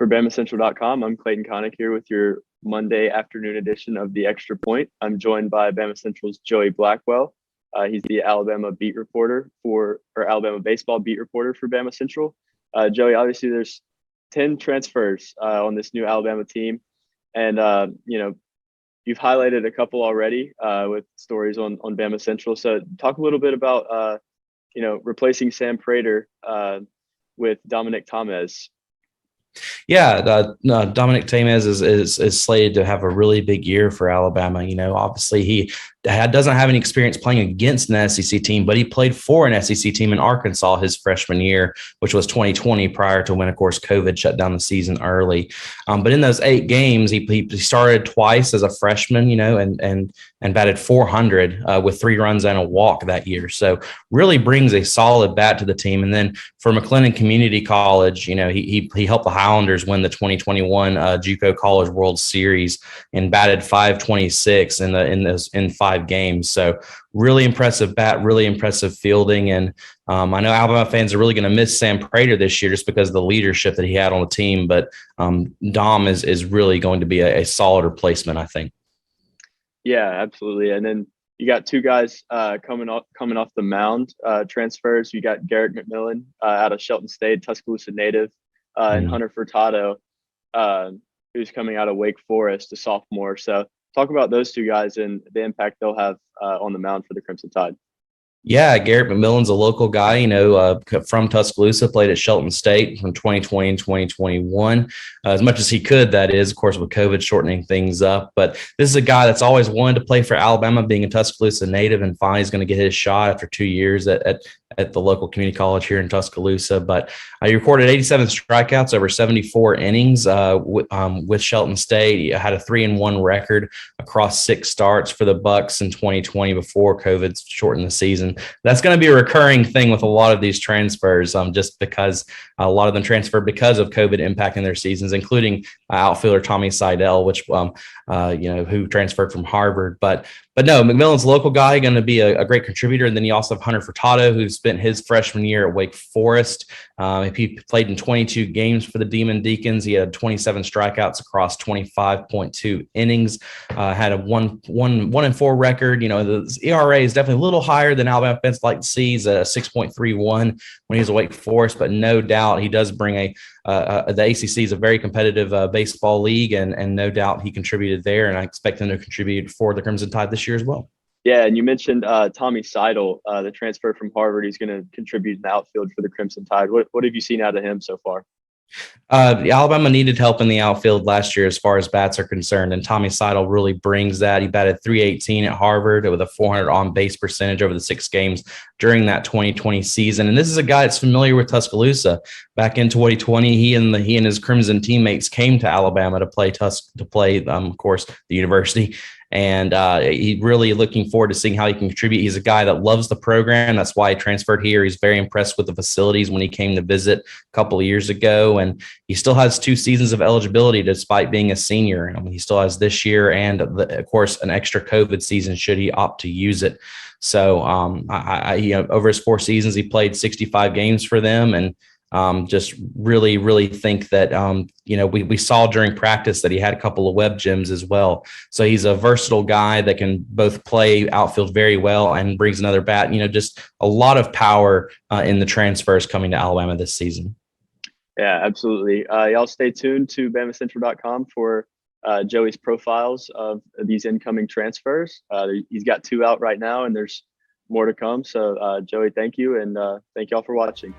For BamaCentral.com, I'm Clayton Connick here with your Monday afternoon edition of The Extra Point. I'm joined by Bama Central's Joey Blackwell. He's the Alabama Alabama baseball beat reporter for Bama Central. Joey, obviously there's 10 transfers on this new Alabama team. And, you've highlighted a couple already with stories on Bama Central. So talk a little bit about, replacing Sam Prater with Dominic Thomas. Yeah, Dominic Thomas is slated to have a really big year for Alabama. Obviously he doesn't have any experience playing against an SEC team, but he played for an SEC team in Arkansas his freshman year, which was 2020, prior to when, of course, COVID shut down the season early. But in those 8 games, he started twice as a freshman, and batted 400 with 3 runs and a walk that year. So really brings a solid bat to the team. And then for McMillan Community College, he helped the Highlanders win the 2021 JUCO College World Series and batted .526 in 5 games. So really impressive bat, really impressive fielding. And I know Alabama fans are really going to miss Sam Prater this year just because of the leadership that he had on the team. But Dom is really going to be a solid replacement, I think. Yeah, absolutely. And then you got 2 guys coming off the mound, transfers. You got Garrett McMillan out of Shelton State, Tuscaloosa native, and Hunter Furtado, who's coming out of Wake Forest, a sophomore. So talk about those 2 guys and the impact they'll have on the mound for the Crimson Tide. Yeah, Garrett McMillan's a local guy, from Tuscaloosa, played at Shelton State from 2020 and 2021, as much as he could, that is, of course, with COVID shortening things up. But this is a guy that's always wanted to play for Alabama, being a Tuscaloosa native, and finally he's going to get his shot after 2 years at the local community college here in Tuscaloosa. But he recorded 87 strikeouts over 74 innings with Shelton State. He had a 3-1 record across 6 starts for the Bucks in 2020 before COVID shortened the season. That's going to be a recurring thing with a lot of these transfers, just because a lot of them transferred because of COVID impacting their seasons, including outfielder Tommy Seidl, who transferred from Harvard. But no, McMillan's a local guy, going to be a great contributor. And then you also have Hunter Furtado, who spent his freshman year at Wake Forest. He played in 22 games for the Demon Deacons. He had 27 strikeouts across 25.2 innings. Had a 1-4 record. The ERA is definitely a little higher than Alabama fans like to see. He's a 6.31 when he was at Wake Forest, but no doubt he does bring the ACC is a very competitive baseball league, and no doubt he contributed there, and I expect him to contribute for the Crimson Tide this year as well. Yeah, and you mentioned Tommy Seidl, the transfer from Harvard. He's going to contribute in the outfield for the Crimson Tide. What have you seen out of him so far? Alabama needed help in the outfield last year as far as bats are concerned, and Tommy Seidl really brings that. He batted .318 at Harvard with a 400 on-base percentage over the 6 games during that 2020 season. And this is a guy that's familiar with Tuscaloosa. Back in 2020, he and his Crimson teammates came to Alabama to play, of course, the university. And he's really looking forward to seeing how he can contribute. He's a guy that loves the program. That's why he transferred here. He's very impressed with the facilities when he came to visit a couple of years ago. And he still has 2 seasons of eligibility despite being a senior. He still has this year and, of course, an extra COVID season should he opt to use it. So over his 4 seasons, he played 65 games for them, and just really, really think that, we saw during practice that he had a couple of web gems as well. So he's a versatile guy that can both play outfield very well and brings another bat, just a lot of power in the transfers coming to Alabama this season. Yeah, absolutely. Y'all stay tuned to BamaCentral.com for Joey's profiles of these incoming transfers. He's got 2 out right now, and there's more to come. So, Joey, thank you, and thank y'all for watching.